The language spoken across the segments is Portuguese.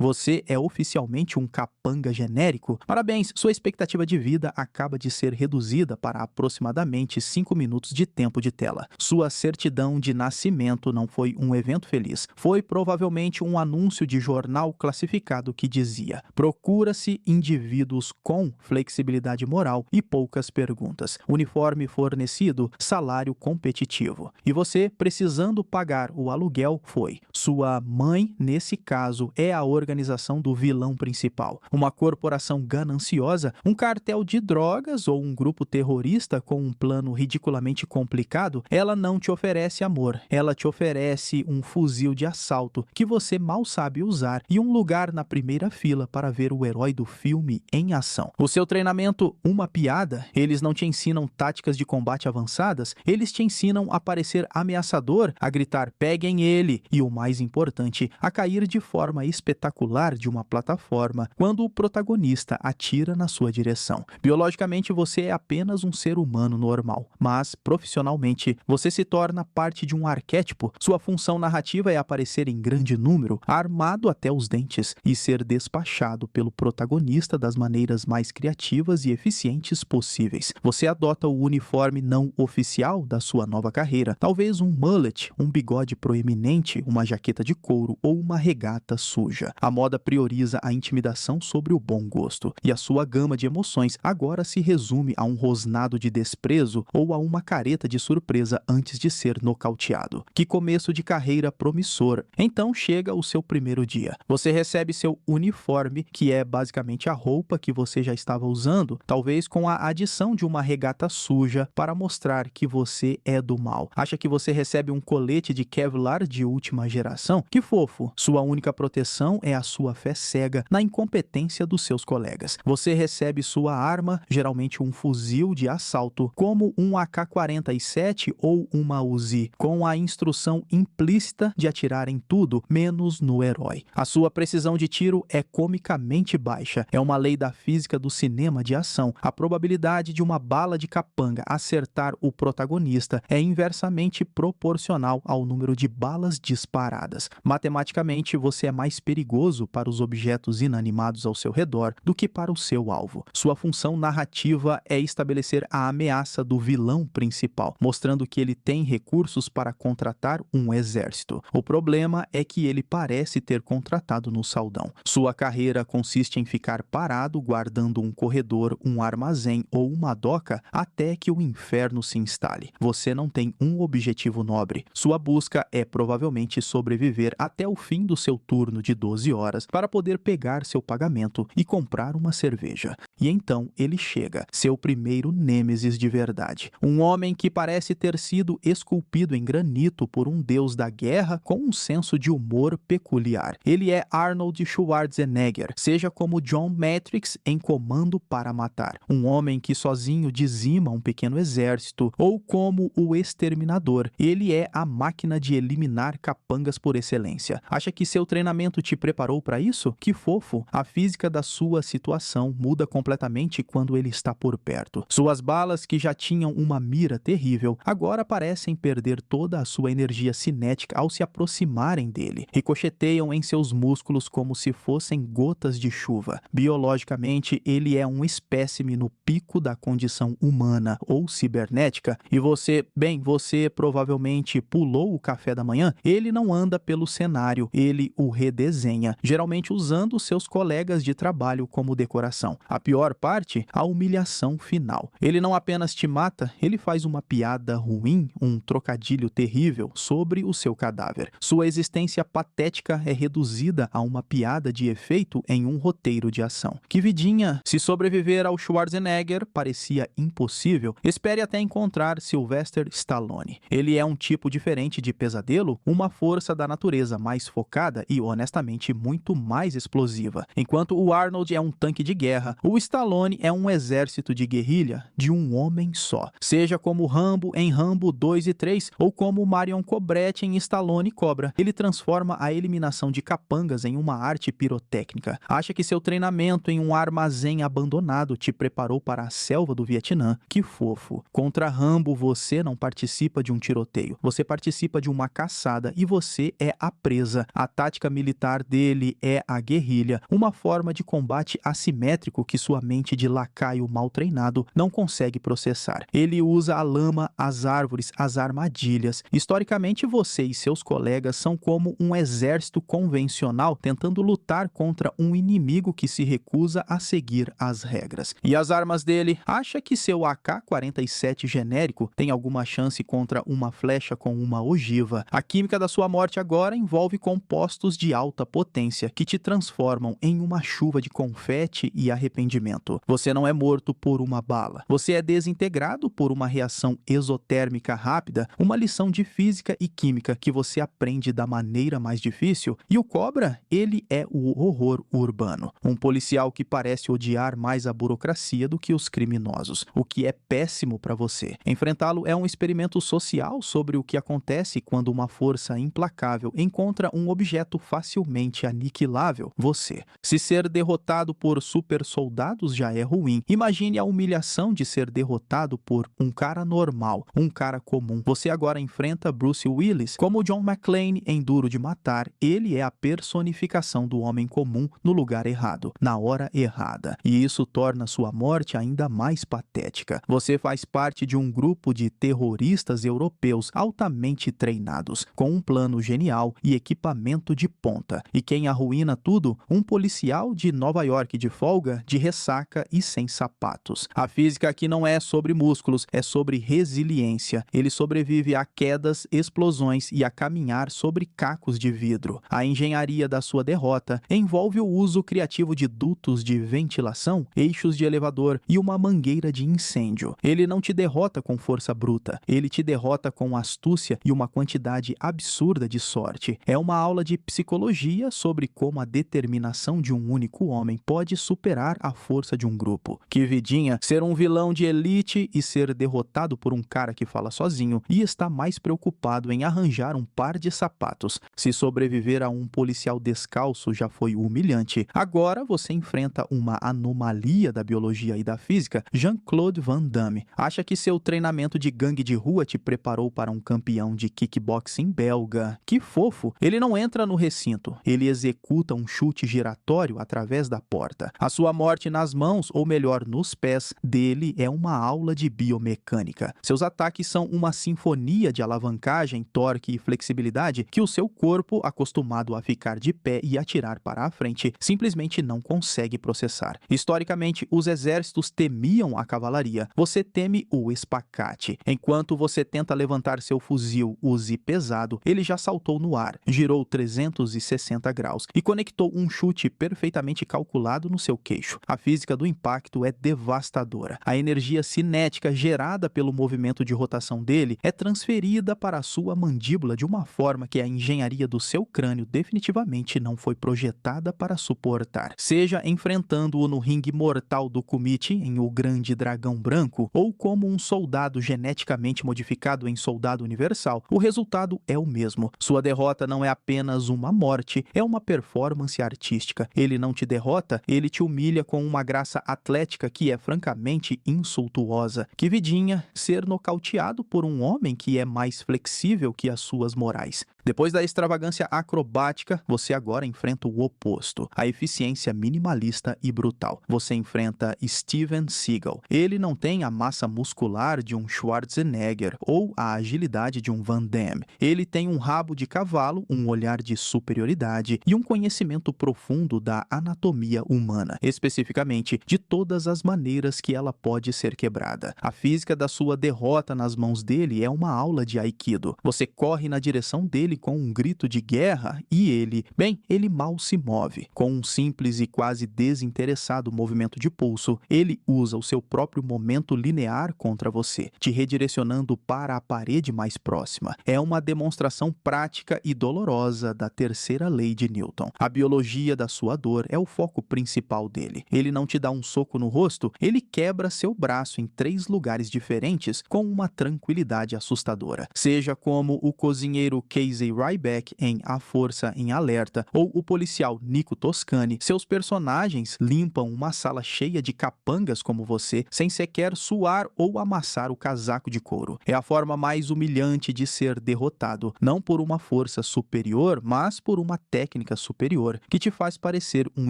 Você é oficialmente um capanga genérico? Parabéns, sua expectativa de vida acaba de ser reduzida para aproximadamente 5 minutos de tempo de tela. Sua certidão de nascimento não foi um evento feliz. Foi provavelmente um anúncio de jornal classificado que dizia: procura-se indivíduos com flexibilidade moral e poucas perguntas. Uniforme fornecido, salário competitivo. E você, precisando pagar o aluguel, foi. Sua mãe, nesse caso, é a organização do vilão principal. Uma corporação gananciosa, um cartel de drogas ou um grupo terrorista com um plano ridiculamente complicado. Ela não te oferece amor. Ela te oferece um fuzil de assalto que você mal sabe usar e um lugar na primeira fila para ver o herói do filme em ação. O seu treinamento, uma piada. Eles não te ensinam táticas de combate avançadas. Eles te ensinam a parecer ameaçador, a gritar "peguem ele" e, o mais importante, a cair de forma espetacular de uma plataforma quando o protagonista atira na sua direção. Biologicamente, você é apenas um ser humano normal, mas profissionalmente você se torna parte de um arquétipo. Sua função narrativa é aparecer em grande número, armado até os dentes, e ser despachado pelo protagonista das maneiras mais criativas e eficientes possíveis. Você adota o uniforme não oficial da sua nova carreira, talvez um mullet, um bigode proeminente, uma jaqueta de couro ou uma regata suja. A moda prioriza a intimidação sobre o bom gosto, e a sua gama de emoções agora se resume a um rosnado de desprezo ou a uma careta de surpresa antes de ser nocauteado. Que começo de carreira promissor. Então chega o seu primeiro dia. Você recebe seu uniforme, que é basicamente a roupa que você já estava usando, talvez com a adição de uma regata suja para mostrar que você é do mal. Acha que você recebe um colete de Kevlar de última geração? Que fofo! Sua única proteção é a sua fé cega na incompetência dos seus colegas. Você recebe sua arma, geralmente um fuzil de assalto, como um AK-47 ou uma Uzi, com a instrução implícita de atirar em tudo, menos no herói. A sua precisão de tiro é comicamente baixa. É uma lei da física do cinema de ação. A probabilidade de uma bala de capanga acertar o protagonista é inversamente proporcional ao número de balas disparadas. Matematicamente, você é mais perigoso para os objetos inanimados ao seu redor do que para o seu alvo. Sua função narrativa é estabelecer a ameaça do vilão principal, mostrando que ele tem recursos para contratar um exército. O problema é que ele parece ter contratado no saldão. Sua carreira consiste em ficar parado guardando um corredor, um armazém ou uma doca até que o inferno se instale. Você não tem um objetivo nobre. Sua busca é provavelmente sobreviver até o fim do seu turno de 12 horas para poder pegar seu pagamento e comprar uma cerveja. E então ele chega, seu primeiro nêmesis de verdade. Um homem que parece ter sido esculpido em granito por um deus da guerra com um senso de humor peculiar. Ele é Arnold Schwarzenegger, seja como John Matrix em Comando para Matar. Um homem que sozinho dizima um pequeno exército, ou como o Exterminador. Ele é a máquina de eliminar capangas por excelência. Acha que seu treinamento te preparou para isso? Que fofo! A física da sua situação muda completamente quando ele está por perto. Suas balas, que já tinham uma mira terrível, agora parecem perder toda a sua energia cinética ao se aproximarem dele. Ricocheteiam em seus músculos como se fossem gotas de chuva. Biologicamente, ele é um espécime no pico da condição humana ou cibernética, e você provavelmente pulou o café da manhã. Ele não anda pelo cenário, ele o redesenha, geralmente usando seus colegas de trabalho como decoração. A pior parte, a humilhação final. Ele não apenas te mata, ele faz uma piada ruim, um trocadilho terrível sobre o seu cadáver. Sua existência patética é reduzida a uma piada de efeito em um roteiro de ação. Que vidinha! Se sobreviver ao Schwarzenegger parecia impossível, espere até encontrar Sylvester Stallone. Ele é um tipo diferente de pesadelo, uma força da natureza mais focada e, honestamente, muito mais explosiva. Enquanto o Arnold é um tanque de guerra, o Stallone é um exército de guerrilha de um homem só. Seja como Rambo em Rambo 2 e 3 ou como Marion Cobretti em Stallone Cobra, ele transforma a eliminação de capangas em uma arte pirotécnica. Acha que seu treinamento em um armazém abandonado te preparou para a selva do Vietnã? Que fofo. Contra Rambo, você não participa de um tiroteio. Você participa de uma caçada e você é a presa. A tática militar dele é a guerrilha, uma forma de combate assimétrico que sua mente de lacaio mal treinado não consegue processar. Ele usa a lama, as árvores, as armadilhas. Historicamente, você e seus colegas são como um exército convencional tentando lutar contra um inimigo que se recusa a seguir as regras. E as armas dele? Acha que seu AK-47 genérico tem alguma chance contra uma flecha com uma ogiva? A química da sua morte agora envolve compostos de alta potência que te transformam em uma chuva de confete e arrependimento. Você não é morto por uma bala. Você é desintegrado por uma reação exotérmica rápida, uma lição de física e química que você aprende da maneira mais difícil. E o Cobra, ele é o horror urbano. Um policial que parece odiar mais a burocracia do que os criminosos, o que é péssimo para você. Enfrentá-lo é um experimento social sobre o que acontece quando uma força implacável encontra um objeto facilmente aniquilável, você. Se ser derrotado por super soldados já é ruim, imagine a humilhação de ser derrotado por um cara normal, um cara comum. Você agora enfrenta Bruce Willis. Como John McClane em Duro de Matar, ele é a personificação do homem comum no lugar errado, na hora errada. E isso torna sua morte ainda mais patética. Você faz parte de um grupo de terroristas europeus altamente treinados, com um plano genial e equipamento de ponta. E quem arruína tudo? Um policial de Nova York de folga, de ressaca e sem sapatos. A física aqui não é sobre músculos, é sobre resiliência. Ele sobrevive a quedas, explosões e a caminhar sobre cacos de vidro. A engenharia da sua derrota envolve o uso criativo de dutos de ventilação, eixos de elevador e uma mangueira de incêndio. Ele não te derrota com força bruta, ele te derrota com astúcia e uma quantidade absurda de sorte. É uma aula de psicologia sobre como a determinação de um único homem pode superar a força de um grupo. Que vidinha, ser um vilão de elite e ser derrotado por um cara que fala sozinho e está mais preocupado em arranjar um par de sapatos. Se sobreviver a um policial descalço já foi humilhante, agora você enfrenta uma anomalia da biologia e da física, Jean-Claude Van Damme. Acha que seu treinamento de gangue de rua te preparou para um campeão de kickboxing belga? Que fofo! Ele não entra no recinto, ele executa um chute giratório através da porta. A sua morte nas mãos, ou melhor, nos pés dele, é uma aula de biomecânica. Seus ataques são uma sinfonia de alavancagem, torque e flexibilidade que o seu corpo, acostumado a ficar de pé e atirar para a frente, simplesmente não consegue processar. Historicamente, os exércitos temiam a cavalaria. Você teme o espacate. Enquanto você tenta levantar seu fuzil Uzi pesado, ele já saltou no ar, girou 360 graus e conectou um chute perfeitamente calculado no seu queixo. A física do impacto é devastadora. A energia cinética gerada pelo movimento de rotação dele é transferida para a sua mandíbula de uma forma que a engenharia do seu crânio definitivamente não foi projetada para suportar. Seja enfrentando-o no ringue mortal do Kumite em O Grande Dragão Branco ou como um soldado geneticamente modificado em Soldado Universal, o resultado é o mesmo. Sua derrota não é apenas uma morte, é uma performance artística. Ele não te derrota, ele te humilha com uma graça atlética que é francamente insultuosa. Que vidinha ser nocauteado por um homem que é mais flexível que as suas morais. Depois da extravagância acrobática, você agora enfrenta o oposto, a eficiência minimalista e brutal. Você enfrenta Steven Seagal. Ele não tem a massa muscular de um Schwarzenegger ou a agilidade de um Van Damme. Ele tem um rabo de cavalo, um olhar de superioridade e um conhecimento profundo da anatomia humana, especificamente de todas as maneiras que ela pode ser quebrada. A física da sua derrota nas mãos dele é uma aula de Aikido. Você corre na direção dele ele com um grito de guerra e ele mal se move. Com um simples e quase desinteressado movimento de pulso, ele usa o seu próprio momento linear contra você, te redirecionando para a parede mais próxima. É uma demonstração prática e dolorosa da terceira lei de Newton. A biologia da sua dor é o foco principal dele. Ele não te dá um soco no rosto, ele quebra seu braço em 3 lugares diferentes com uma tranquilidade assustadora. Seja como o cozinheiro Casey Ryback em A Força em Alerta ou o policial Nico Toscani, seus personagens limpam uma sala cheia de capangas como você sem sequer suar ou amassar o casaco de couro. É a forma mais humilhante de ser derrotado, não por uma força superior, mas por uma técnica superior, que te faz parecer um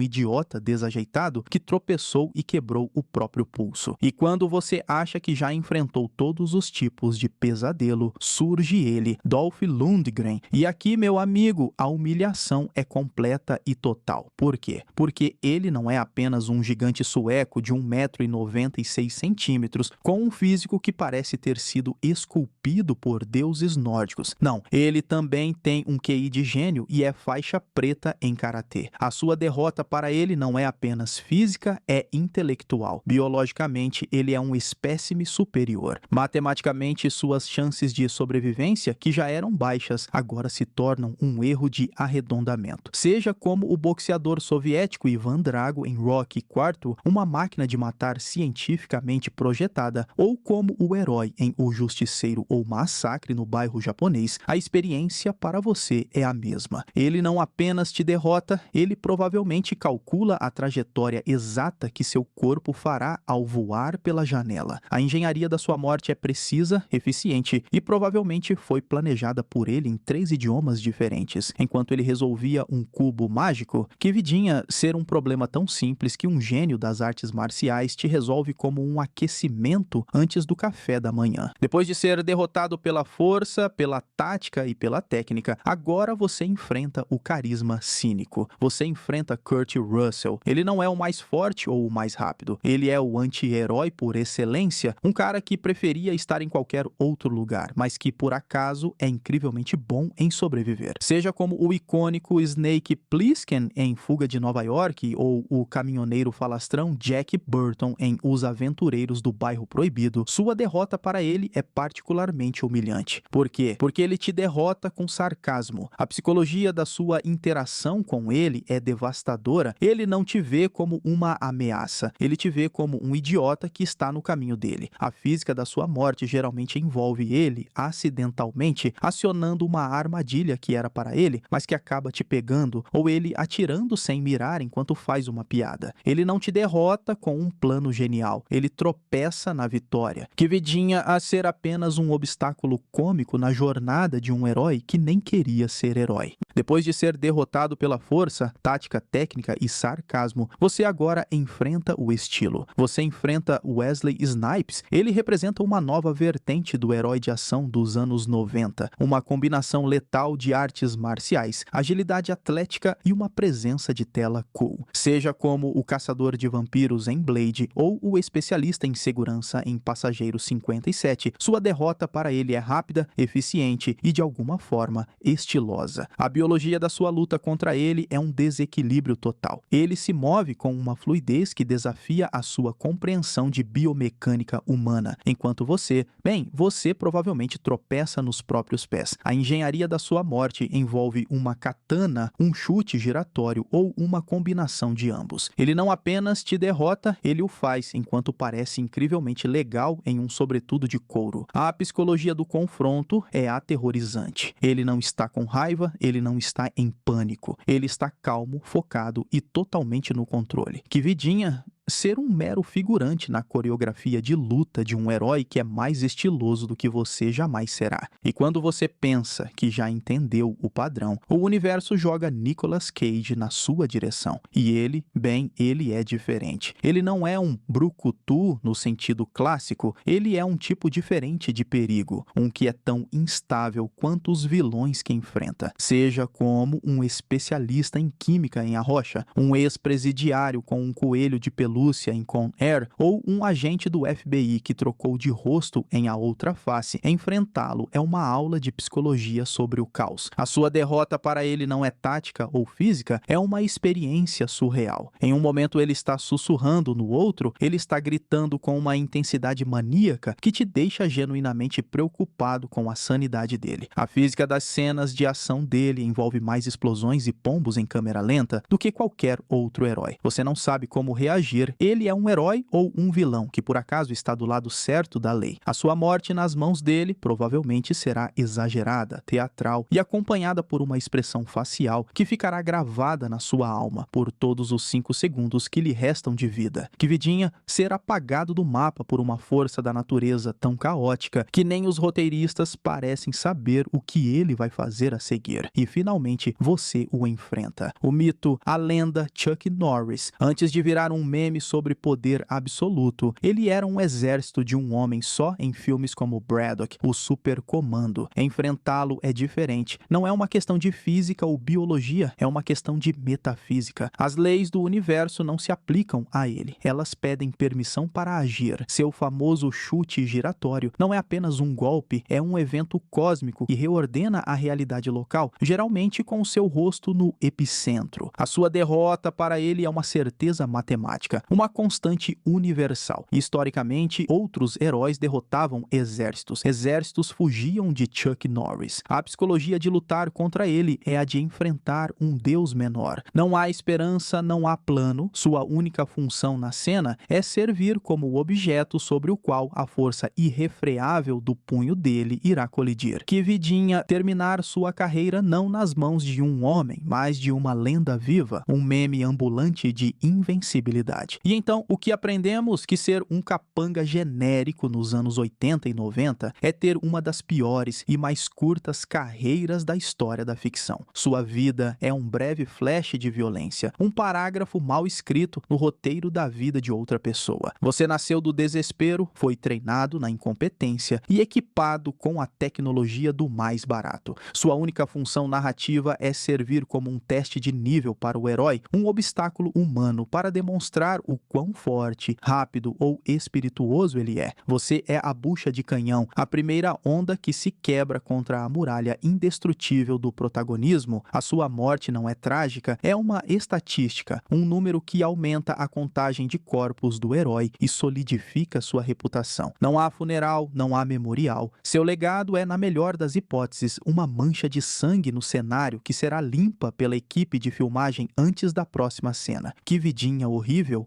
idiota desajeitado que tropeçou e quebrou o próprio pulso. E quando você acha que já enfrentou todos os tipos de pesadelo, surge ele, Dolph Lundgren. E aqui, meu amigo, a humilhação é completa e total. Por quê? Porque ele não é apenas um gigante sueco de 1,96 m, com um físico que parece ter sido esculpido por deuses nórdicos. Não, ele também tem um QI de gênio e é faixa preta em karatê. A sua derrota para ele não é apenas física, é intelectual. Biologicamente, ele é um espécime superior. Matematicamente, suas chances de sobrevivência, que já eram baixas, agora se tornam um erro de arredondamento. Seja como o boxeador soviético Ivan Drago em Rocky IV, uma máquina de matar cientificamente projetada, ou como o herói em O Justiceiro ou Massacre no Bairro Japonês, a experiência para você é a mesma. Ele não apenas te derrota, ele provavelmente calcula a trajetória exata que seu corpo fará ao voar pela janela. A engenharia da sua morte é precisa, eficiente e provavelmente foi planejada por ele em 3 idiomas diferentes, enquanto ele resolvia um cubo mágico que vidinha ser um problema tão simples que um gênio das artes marciais te resolve como um aquecimento antes do café da manhã. Depois de ser derrotado pela força, pela tática e pela técnica, agora você enfrenta o carisma cínico. Você enfrenta Kurt Russell. Ele não é o mais forte ou o mais rápido. Ele é o anti-herói por excelência, um cara que preferia estar em qualquer outro lugar, mas que por acaso é incrivelmente bom em sobreviver. Seja como o icônico Snake Plissken em Fuga de Nova York ou o caminhoneiro falastrão Jack Burton em Os Aventureiros do Bairro Proibido, sua derrota para ele é particularmente humilhante. Por quê? Porque ele te derrota com sarcasmo. A psicologia da sua interação com ele é devastadora. Ele não te vê como uma ameaça. Ele te vê como um idiota que está no caminho dele. A física da sua morte geralmente envolve ele, acidentalmente, acionando uma armadilha que era para ele, mas que acaba te pegando, ou ele atirando sem mirar enquanto faz uma piada. Ele não te derrota com um plano genial. Ele tropeça na vitória, que vidinha a ser apenas um obstáculo cômico na jornada de um herói que nem queria ser herói. Depois de ser derrotado pela força, tática, técnica e sarcasmo, você agora enfrenta o estilo. Você enfrenta Wesley Snipes. Ele representa uma nova vertente do herói de ação dos anos 90, uma combinação letal de artes marciais, agilidade atlética e uma presença de tela cool. Seja como o caçador de vampiros em Blade ou o especialista em segurança em Passageiro 57, sua derrota para ele é rápida, eficiente e de alguma forma estilosa. A biologia da sua luta contra ele é um desequilíbrio total. Ele se move com uma fluidez que desafia a sua compreensão de biomecânica humana, enquanto você provavelmente tropeça nos próprios pés. A engenharia da sua morte envolve uma katana, um chute giratório ou uma combinação de ambos. Ele não apenas te derrota, ele o faz enquanto parece incrivelmente legal em um sobretudo de couro. A psicologia do confronto é aterrorizante. Ele não está com raiva, ele não está em pânico. Ele está calmo, focado e totalmente no controle. Que vidinha ser um mero figurante na coreografia de luta de um herói que é mais estiloso do que você jamais será. E quando você pensa que já entendeu o padrão, o universo joga Nicolas Cage na sua direção. E ele é diferente. Ele não é um brucutu no sentido clássico, ele é um tipo diferente de perigo, um que é tão instável quanto os vilões que enfrenta. Seja como um especialista em química em A Rocha, um ex-presidiário com um coelho de pelúcia Lúcia em Con Air, ou um agente do FBI que trocou de rosto em A Outra Face, enfrentá-lo é uma aula de psicologia sobre o caos. A sua derrota para ele não é tática ou física, é uma experiência surreal. Em um momento ele está sussurrando, no outro ele está gritando com uma intensidade maníaca que te deixa genuinamente preocupado com a sanidade dele. A física das cenas de ação dele envolve mais explosões e pombos em câmera lenta do que qualquer outro herói. Você não sabe como reagir. Ele é um herói ou um vilão que por acaso está do lado certo da lei. A sua morte nas mãos dele provavelmente será exagerada, teatral e acompanhada por uma expressão facial que ficará gravada na sua alma por todos os 5 segundos que lhe restam de vida. Que vidinha ser apagado do mapa por uma força da natureza tão caótica que nem os roteiristas parecem saber o que ele vai fazer a seguir. E finalmente você o enfrenta. O mito, a lenda Chuck Norris. Antes de virar um meme sobre poder absoluto, ele era um exército de um homem só em filmes como Braddock, o Super Comando. Enfrentá-lo é diferente. Não é uma questão de física ou biologia, é uma questão de metafísica. As leis do universo não se aplicam a ele. Elas pedem permissão para agir. Seu famoso chute giratório não é apenas um golpe, é um evento cósmico que reordena a realidade local, geralmente com o seu rosto no epicentro. A sua derrota para ele é uma certeza matemática, uma constante universal. Historicamente, outros heróis derrotavam exércitos. Exércitos fugiam de Chuck Norris. A psicologia de lutar contra ele é a de enfrentar um deus menor. Não há esperança, não há plano. Sua única função na cena é servir como o objeto sobre o qual a força irrefreável do punho dele irá colidir. Que vidinha terminar sua carreira não nas mãos de um homem, mas de uma lenda viva, um meme ambulante de invencibilidade. E então, o que aprendemos? Que ser um capanga genérico nos anos 80 e 90 é ter uma das piores e mais curtas carreiras da história da ficção. Sua vida é um breve flash de violência, um parágrafo mal escrito no roteiro da vida de outra pessoa. Você nasceu do desespero, foi treinado na incompetência e equipado com a tecnologia do mais barato. Sua única função narrativa é servir como um teste de nível para o herói, um obstáculo humano para demonstrar o quão forte, rápido ou espirituoso ele é. Você é a bucha de canhão, a primeira onda que se quebra contra a muralha indestrutível do protagonismo. A sua morte não é trágica, é uma estatística, um número que aumenta a contagem de corpos do herói e solidifica sua reputação. Não há funeral, não há memorial. Seu legado é, na melhor das hipóteses, uma mancha de sangue no cenário que será limpa pela equipe de filmagem antes da próxima cena. Que vidinha horrível,